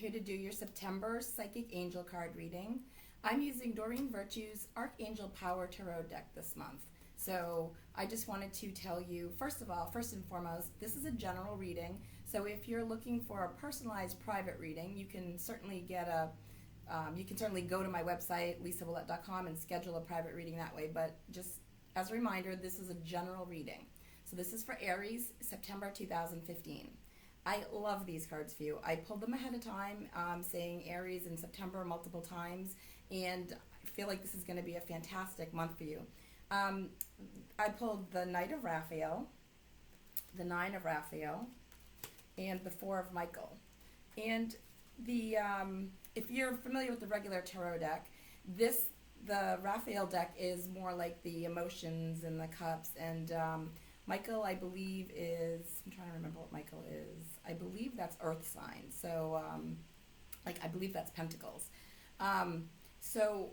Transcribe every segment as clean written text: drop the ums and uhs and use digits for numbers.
here to do your September Psychic Angel card reading. I'm using Doreen Virtue's Archangel Power Tarot deck this month. So I just wanted to tell you, first and foremost, this is a general reading. So if you're looking for a personalized private reading, you can certainly go to my website, lisawillette.com, and schedule a private reading that way. But just as a reminder, this is a general reading. So this is for Aries, September 2015. I love these cards for you. I pulled them ahead of time, saying Aries in September multiple times, and I feel like this is going to be a fantastic month for you. I pulled the Knight of Raphael, the Nine of Raphael, and the Four of Michael. And the if you're familiar with the regular tarot deck, the Raphael deck is more like the emotions and the cups, and Michael, I believe, I'm trying to remember what Michael is. I believe that's Earth sign. So, I believe that's Pentacles. So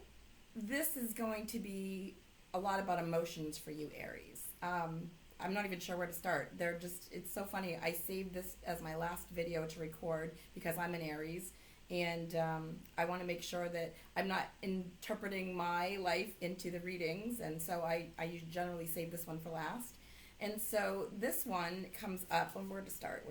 this is going to be a lot about emotions for you, Aries. I'm not even sure where to start. It's so funny. I saved this as my last video to record because I'm an Aries. And I want to make sure that I'm not interpreting my life into the readings. And so I generally save this one for last. And so this one comes up, and where to start?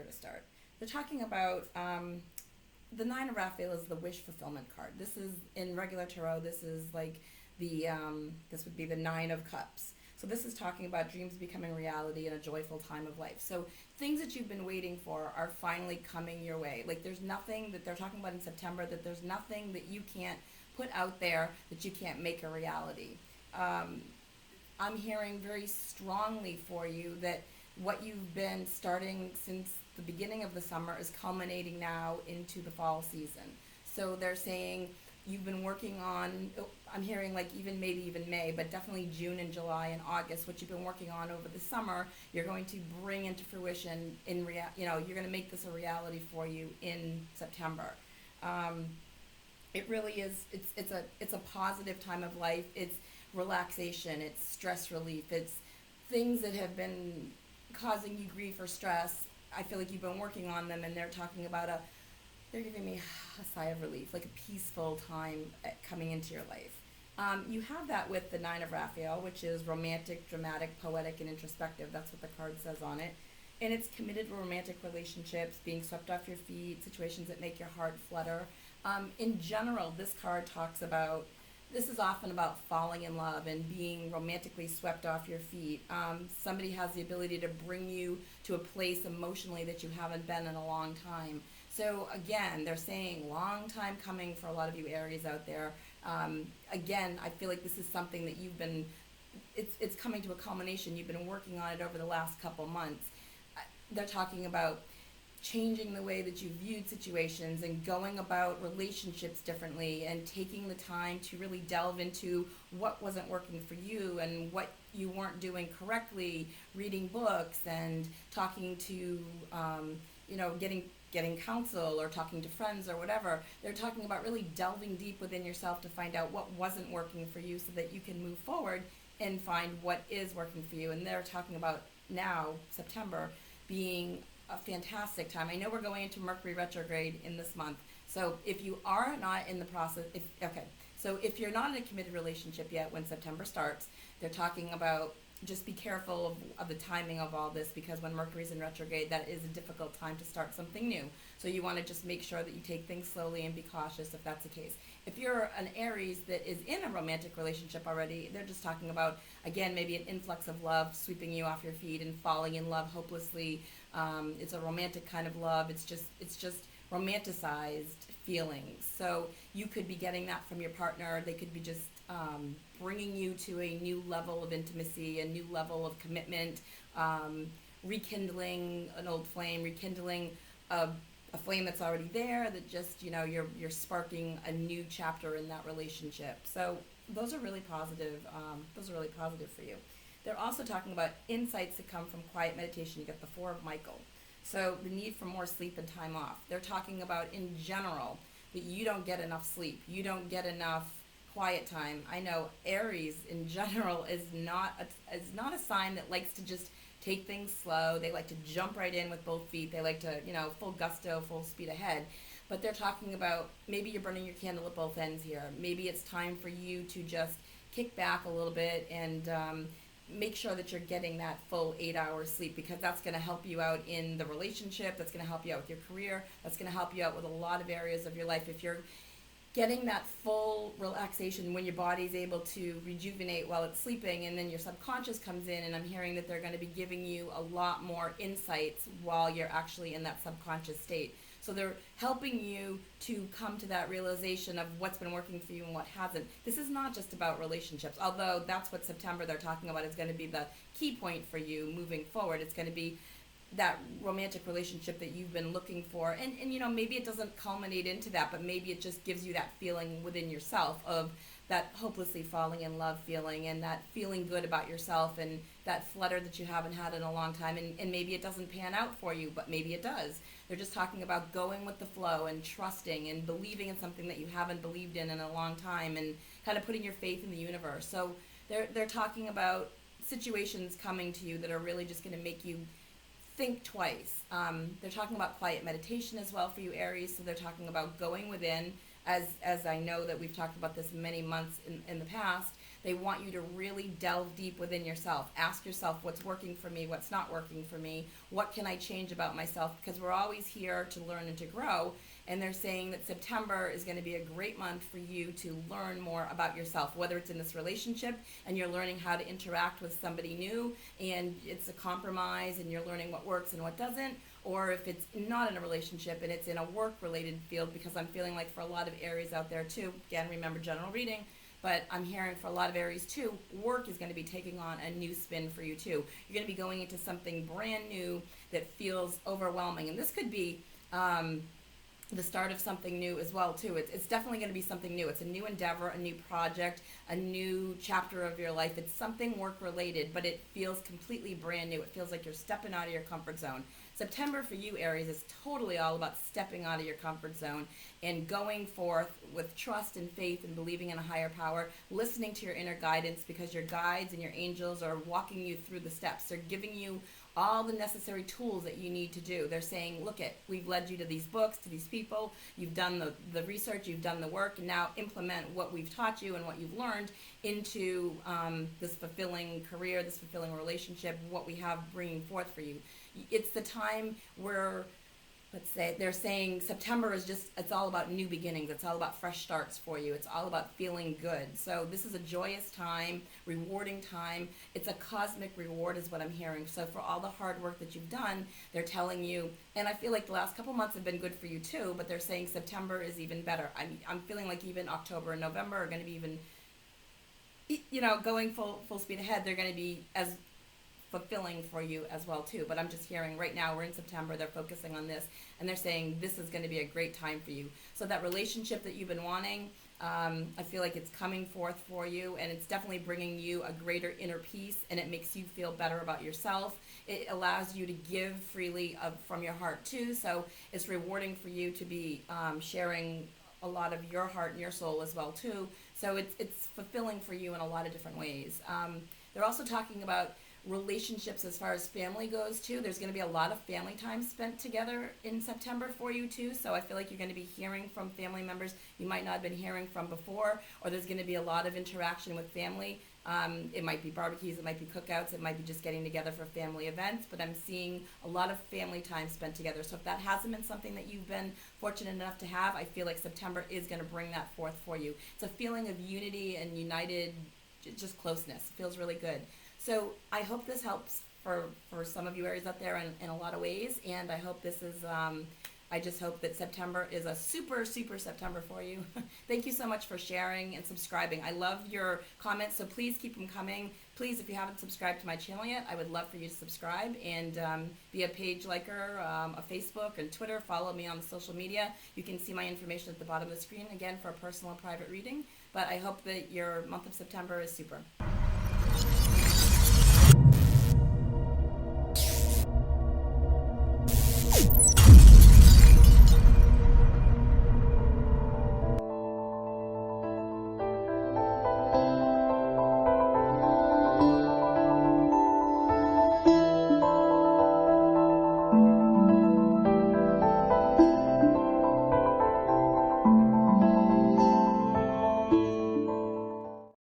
They're talking about the Nine of Raphael is the wish fulfillment card. This is, in regular tarot, this is like this would be the Nine of Cups. So this is talking about dreams becoming reality in a joyful time of life. So things that you've been waiting for are finally coming your way. Like there's nothing that they're talking about in September, that there's nothing that you can't put out there that you can't make a reality. I'm hearing very strongly for you that what you've been starting since the beginning of the summer is culminating now into the fall season. So they're saying you've been working on, I'm hearing like even May, but definitely June and July and August, what you've been working on over the summer, you're going to bring into fruition you're going to make this a reality for you in September. It really is, it's a positive time of life. It's relaxation, it's stress relief, it's things that have been causing you grief or stress. I feel like you've been working on them, and they're talking about they're giving me a sigh of relief, like a peaceful time coming into your life. You have that with the Nine of Raphael, which is romantic, dramatic, poetic, and introspective. That's what the card says on it. And it's committed romantic relationships, being swept off your feet, situations that make your heart flutter. In general, this card talks about, this is often about falling in love and being romantically swept off your feet. Somebody has the ability to bring you to a place emotionally that you haven't been in a long time. So again, they're saying long time coming for a lot of you Aries out there. Again, I feel like this is something that it's coming to a culmination. You've been working on it over the last couple months. They're talking about changing the way that you viewed situations and going about relationships differently and taking the time to really delve into what wasn't working for you and what you weren't doing correctly, reading books and talking to, getting counsel or talking to friends or whatever. They're talking about really delving deep within yourself to find out what wasn't working for you so that you can move forward and find what is working for you. And they're talking about now, September, being a fantastic time. I know we're going into Mercury retrograde in this month. So if you are not in the process, if you're not in a committed relationship yet when September starts, they're talking about just be careful of the timing of all this, because when Mercury's in retrograde, that is a difficult time to start something new. So you want to just make sure that you take things slowly and be cautious if that's the case. If you're an Aries that is in a romantic relationship already, they're just talking about, again, maybe an influx of love sweeping you off your feet and falling in love hopelessly. It's a romantic kind of love. It's just romanticized feelings. So you could be getting that from your partner. They could be just bringing you to a new level of intimacy, a new level of commitment, rekindling an old flame, rekindling a flame that's already there, that just, you're sparking a new chapter in that relationship. So those are really positive. Those are really positive for you. They're also talking about insights that come from quiet meditation. You get the Four of Michael. So the need for more sleep and time off. They're talking about, in general, that you don't get enough sleep. You don't get enough quiet time. I know Aries in general is not a sign that likes to just take things slow. They like to jump right in with both feet. They like to, full gusto, full speed ahead. but they're talking about maybe you're burning your candle at both ends here. Maybe it's time for you to just kick back a little bit and make sure that you're getting that full 8 hours sleep, because that's going to help you out in the relationship, that's going to help you out with your career, that's going to help you out with a lot of areas of your life. If you're getting that full relaxation when your body's able to rejuvenate while it's sleeping, and then your subconscious comes in, and I'm hearing that they're going to be giving you a lot more insights while you're actually in that subconscious state. So they're helping you to come to that realization of what's been working for you and what hasn't. This is not just about relationships, although that's what September they're talking about is going to be the key point for you moving forward. It's going to be that romantic relationship that you've been looking for. And you know, maybe it doesn't culminate into that, but maybe it just gives you that feeling within yourself of that hopelessly falling in love feeling, and that feeling good about yourself, and that flutter that you haven't had in a long time. And maybe it doesn't pan out for you, but maybe it does. They're just talking about going with the flow and trusting and believing in something that you haven't believed in a long time, and kind of putting your faith in the universe. So they're talking about situations coming to you that are really just going to make you think twice. They're talking about quiet meditation as well for you, Aries. So they're talking about going within, as I know that we've talked about this many months in the past. They want you to really delve deep within yourself. Ask yourself, what's working for me, what's not working for me, what can I change about myself, because we're always here to learn and to grow. And they're saying that September is going to be a great month for you to learn more about yourself, whether it's in this relationship and you're learning how to interact with somebody new and it's a compromise and you're learning what works and what doesn't, or if it's not in a relationship and it's in a work-related field, because I'm feeling like for a lot of Aries out there too, again, remember general reading, but I'm hearing for a lot of Aries too, work is going to be taking on a new spin for you too. You're going to be going into something brand new that feels overwhelming, and this could be the start of something new as well too. It's definitely going to be something new. It's a new endeavor, a new project, a new chapter of your life. It's something work related, but it feels completely brand new. It feels like you're stepping out of your comfort zone. September for you, Aries, is totally all about stepping out of your comfort zone and going forth with trust and faith and believing in a higher power, listening to your inner guidance, because your guides and your angels are walking you through the steps. They're giving you all the necessary tools that you need to do. They're saying, look, we've led you to these books, to these people, you've done the research, you've done the work, and now implement what we've taught you and what you've learned into this fulfilling career, this fulfilling relationship, what we have bringing forth for you. It's the time where, let's say, they're saying September is just, it's all about new beginnings. It's all about fresh starts for you. It's all about feeling good. So this is a joyous time, rewarding time. It's a cosmic reward is what I'm hearing. So for all the hard work that you've done, they're telling you, and I feel like the last couple months have been good for you too, but they're saying September is even better. I'm feeling like even October and November are going to be even, you know, going full speed ahead. They're going to be as fulfilling for you as well too. But I'm just hearing right now we're in September, they're focusing on this, and they're saying this is going to be a great time for you. So that relationship that you've been wanting, I feel like it's coming forth for you, and it's definitely bringing you a greater inner peace, and it makes you feel better about yourself. It allows you to give freely from your heart too, so it's rewarding for you to be sharing a lot of your heart and your soul as well too. So it's fulfilling for you in a lot of different ways. They're also talking about relationships as far as family goes too. There's going to be a lot of family time spent together in September for you too. So I feel like you're going to be hearing from family members you might not have been hearing from before, or there's going to be a lot of interaction with family. It might be barbecues, it might be cookouts, it might be just getting together for family events, but I'm seeing a lot of family time spent together. So if that hasn't been something that you've been fortunate enough to have, I feel like September is going to bring that forth for you. It's a feeling of unity and united, just closeness. It feels really good. So I hope this helps for some of you Aries out there in a lot of ways, and I hope this is, I just hope that September is a super September for you. Thank you so much for sharing and subscribing. I love your comments, so please keep them coming. Please, if you haven't subscribed to my channel yet, I would love for you to subscribe and be a page liker, a Facebook and Twitter. Follow me on the social media. You can see my information at the bottom of the screen, again, for a personal and private reading. But I hope that your month of September is super.